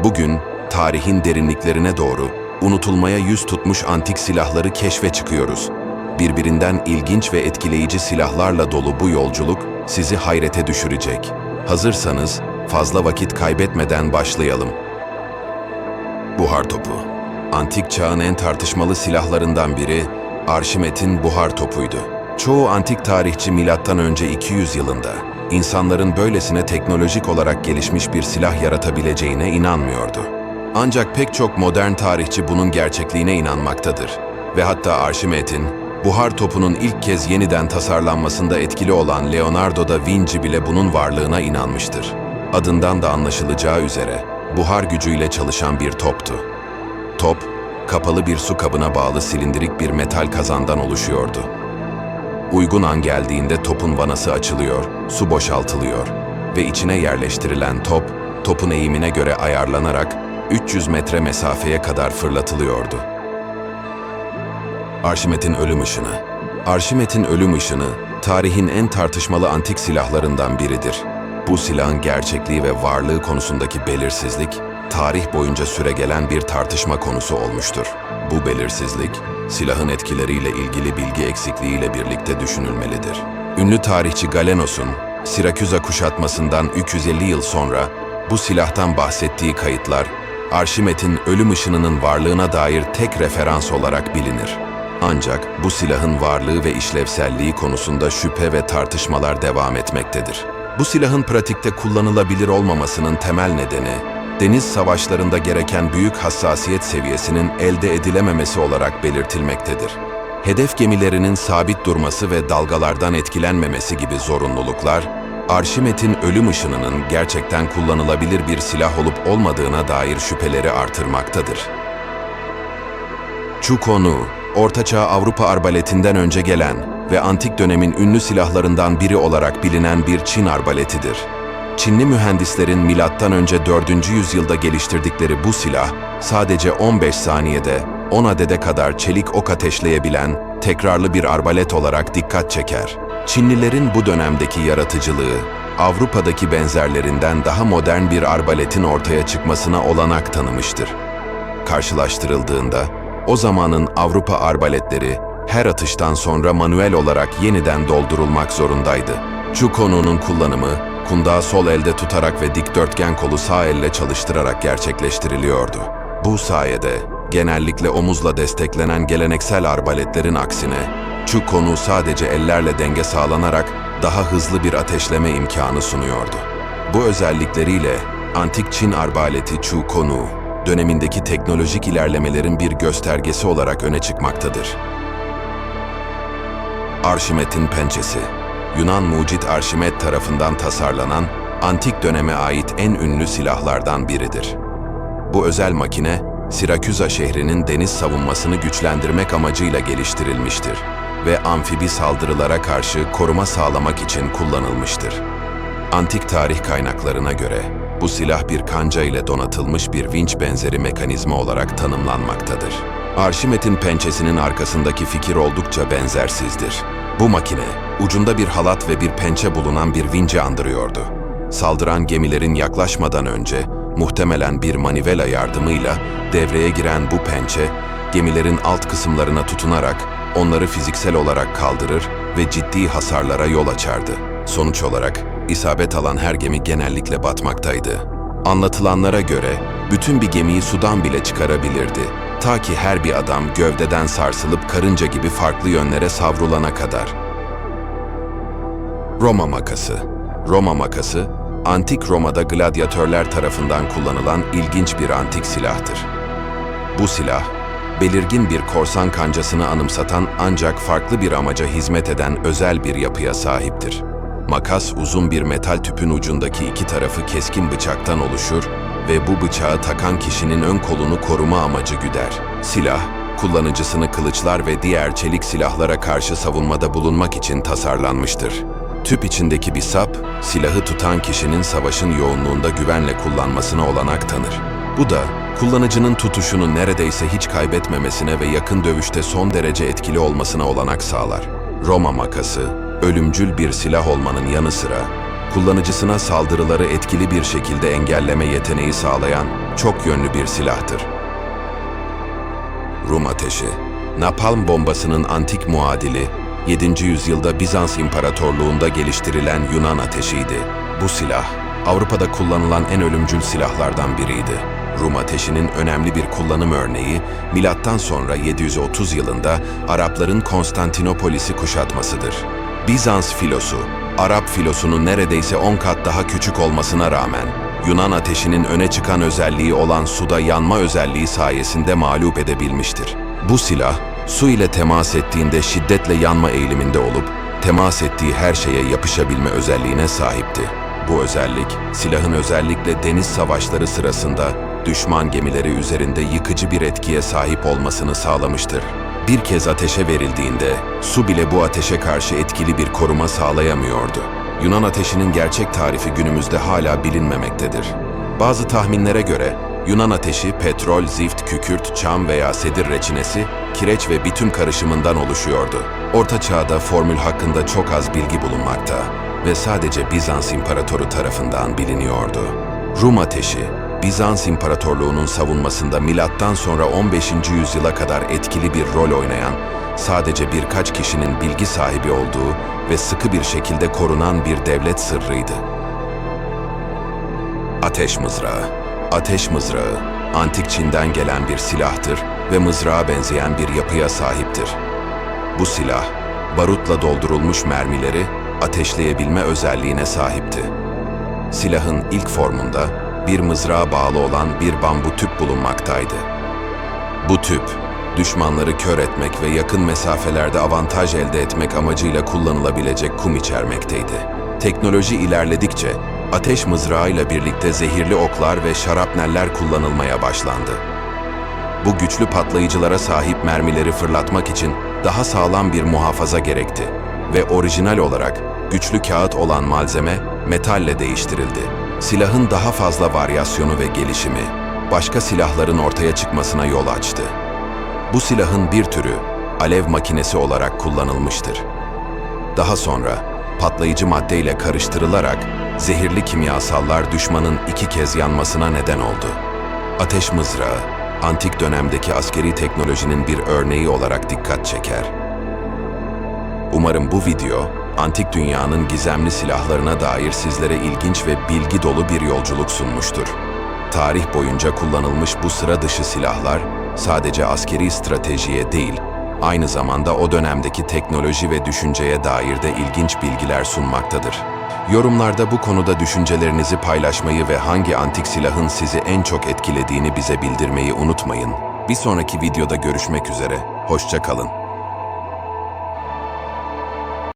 Bugün tarihin derinliklerine doğru unutulmaya yüz tutmuş antik silahları keşfe çıkıyoruz. Birbirinden ilginç ve etkileyici silahlarla dolu bu yolculuk sizi hayrete düşürecek. Hazırsanız fazla vakit kaybetmeden başlayalım. Buhar topu. Antik çağın en tartışmalı silahlarından biri Arşimet'in buhar topuydu. Çoğu antik tarihçi M.Ö. 200 yılında insanların böylesine teknolojik olarak gelişmiş bir silah yaratabileceğine inanmıyordu. Ancak pek çok modern tarihçi bunun gerçekliğine inanmaktadır ve hatta Arşimet'in buhar topunun ilk kez yeniden tasarlanmasında etkili olan Leonardo da Vinci bile bunun varlığına inanmıştır. Adından da anlaşılacağı üzere buhar gücüyle çalışan bir toptu. Top, kapalı bir su kabına bağlı silindirik bir metal kazandan oluşuyordu. Uygun an geldiğinde topun vanası açılıyor, su boşaltılıyor ve içine yerleştirilen top, topun eğimine göre ayarlanarak 300 metre mesafeye kadar fırlatılıyordu. Arşimet'in ölüm ışını. Arşimet'in ölüm ışını, tarihin en tartışmalı antik silahlarından biridir. Bu silahın gerçekliği ve varlığı konusundaki belirsizlik, tarih boyunca süregelen bir tartışma konusu olmuştur. Bu belirsizlik, silahın etkileriyle ilgili bilgi eksikliğiyle birlikte düşünülmelidir. Ünlü tarihçi Galenos'un Siraküza kuşatmasından 350 yıl sonra bu silahtan bahsettiği kayıtlar, Arşimet'in ölüm ışınının varlığına dair tek referans olarak bilinir. Ancak bu silahın varlığı ve işlevselliği konusunda şüphe ve tartışmalar devam etmektedir. Bu silahın pratikte kullanılabilir olmamasının temel nedeni, deniz savaşlarında gereken büyük hassasiyet seviyesinin elde edilememesi olarak belirtilmektedir. Hedef gemilerinin sabit durması ve dalgalardan etkilenmemesi gibi zorunluluklar, Arşimet'in ölüm ışınının gerçekten kullanılabilir bir silah olup olmadığına dair şüpheleri artırmaktadır. Çukonu, Ortaçağ Avrupa arbaletinden önce gelen ve antik dönemin ünlü silahlarından biri olarak bilinen bir Çin arbaletidir. Çinli mühendislerin M.Ö. 4. yüzyılda geliştirdikleri bu silah, sadece 15 saniyede 10 adede kadar çelik ok ateşleyebilen tekrarlı bir arbalet olarak dikkat çeker. Çinlilerin bu dönemdeki yaratıcılığı, Avrupa'daki benzerlerinden daha modern bir arbaletin ortaya çıkmasına olanak tanımıştır. Karşılaştırıldığında, o zamanın Avrupa arbaletleri her atıştan sonra manuel olarak yeniden doldurulmak zorundaydı. Çukonu'nun kullanımı, kundağı sol elde tutarak ve dikdörtgen kolu sağ elle çalıştırarak gerçekleştiriliyordu. Bu sayede genellikle omuzla desteklenen geleneksel arbaletlerin aksine Çukonu sadece ellerle denge sağlanarak daha hızlı bir ateşleme imkanı sunuyordu. Bu özellikleriyle antik Çin arbaleti Çukonu, dönemindeki teknolojik ilerlemelerin bir göstergesi olarak öne çıkmaktadır. Arşimet'in pençesi. Yunan mucit Arşimet tarafından tasarlanan, antik döneme ait en ünlü silahlardan biridir. Bu özel makine, Siraküza şehrinin deniz savunmasını güçlendirmek amacıyla geliştirilmiştir ve amfibi saldırılara karşı koruma sağlamak için kullanılmıştır. Antik tarih kaynaklarına göre, bu silah bir kanca ile donatılmış bir vinç benzeri mekanizma olarak tanımlanmaktadır. Arşimet'in pençesinin arkasındaki fikir oldukça benzersizdir. Bu makine, ucunda bir halat ve bir pençe bulunan bir vinci andırıyordu. Saldıran gemilerin yaklaşmadan önce, muhtemelen bir manivela yardımıyla devreye giren bu pençe, gemilerin alt kısımlarına tutunarak onları fiziksel olarak kaldırır ve ciddi hasarlara yol açardı. Sonuç olarak, isabet alan her gemi genellikle batmaktaydı. Anlatılanlara göre, bütün bir gemiyi sudan bile çıkarabilirdi. Ta ki her bir adam gövdeden sarsılıp karınca gibi farklı yönlere savrulana kadar. Roma makası. Roma makası, antik Roma'da gladyatörler tarafından kullanılan ilginç bir antik silahtır. Bu silah, belirgin bir korsan kancasını anımsatan ancak farklı bir amaca hizmet eden özel bir yapıya sahiptir. Makas uzun bir metal tüpün ucundaki iki tarafı keskin bıçaktan oluşur ve bu bıçağı takan kişinin ön kolunu koruma amacı güder. Silah, kullanıcısını kılıçlar ve diğer çelik silahlara karşı savunmada bulunmak için tasarlanmıştır. Tüp içindeki bir sap, silahı tutan kişinin savaşın yoğunluğunda güvenle kullanmasına olanak tanır. Bu da, kullanıcının tutuşunu neredeyse hiç kaybetmemesine ve yakın dövüşte son derece etkili olmasına olanak sağlar. Roma makası, ölümcül bir silah olmanın yanı sıra, kullanıcısına saldırıları etkili bir şekilde engelleme yeteneği sağlayan çok yönlü bir silahtır. Rum ateşi, napalm bombasının antik muadili, 7. yüzyılda Bizans İmparatorluğu'nda geliştirilen Yunan ateşiydi. Bu silah, Avrupa'da kullanılan en ölümcül silahlardan biriydi. Rum ateşinin önemli bir kullanım örneği, milattan sonra 730 yılında Arapların Konstantinopolis'i kuşatmasıdır. Bizans filosu, Arap filosunun neredeyse 10 kat daha küçük olmasına rağmen, Yunan ateşinin öne çıkan özelliği olan suda yanma özelliği sayesinde mağlup edebilmiştir. Bu silah, su ile temas ettiğinde şiddetle yanma eğiliminde olup, temas ettiği her şeye yapışabilme özelliğine sahipti. Bu özellik, silahın özellikle deniz savaşları sırasında düşman gemileri üzerinde yıkıcı bir etkiye sahip olmasını sağlamıştır. Bir kez ateşe verildiğinde, su bile bu ateşe karşı etkili bir koruma sağlayamıyordu. Yunan ateşinin gerçek tarifi günümüzde hala bilinmemektedir. Bazı tahminlere göre, Yunan ateşi petrol, zift, kükürt, çam veya sedir reçinesi, kireç ve bitüm karışımından oluşuyordu. Orta Çağ'da formül hakkında çok az bilgi bulunmakta ve sadece Bizans İmparatoru tarafından biliniyordu. Rum ateşi, Bizans İmparatorluğu'nun savunmasında milattan sonra 15. yüzyıla kadar etkili bir rol oynayan, sadece birkaç kişinin bilgi sahibi olduğu ve sıkı bir şekilde korunan bir devlet sırrıydı. Ateş mızrağı. Ateş mızrağı, antik Çin'den gelen bir silahtır ve mızrağa benzeyen bir yapıya sahiptir. Bu silah, barutla doldurulmuş mermileri ateşleyebilme özelliğine sahipti. Silahın ilk formunda bir mızrağa bağlı olan bir bambu tüp bulunmaktaydı. Bu tüp, düşmanları kör etmek ve yakın mesafelerde avantaj elde etmek amacıyla kullanılabilecek kum içermekteydi. Teknoloji ilerledikçe, ateş mızrağıyla birlikte zehirli oklar ve şarapneller kullanılmaya başlandı. Bu güçlü patlayıcılara sahip mermileri fırlatmak için daha sağlam bir muhafaza gerekti ve orijinal olarak güçlü kağıt olan malzeme metalle değiştirildi. Silahın daha fazla varyasyonu ve gelişimi, başka silahların ortaya çıkmasına yol açtı. Bu silahın bir türü, alev makinesi olarak kullanılmıştır. Daha sonra, patlayıcı maddeyle karıştırılarak, zehirli kimyasallar düşmanın 2 kez yanmasına neden oldu. Ateş mızrağı, antik dönemdeki askeri teknolojinin bir örneği olarak dikkat çeker. Umarım bu video, antik dünyanın gizemli silahlarına dair sizlere ilginç ve bilgi dolu bir yolculuk sunmuştur. Tarih boyunca kullanılmış bu sıra dışı silahlar, sadece askeri stratejiye değil, aynı zamanda o dönemdeki teknoloji ve düşünceye dair de ilginç bilgiler sunmaktadır. Yorumlarda bu konuda düşüncelerinizi paylaşmayı ve hangi antik silahın sizi en çok etkilediğini bize bildirmeyi unutmayın. Bir sonraki videoda görüşmek üzere, hoşça kalın.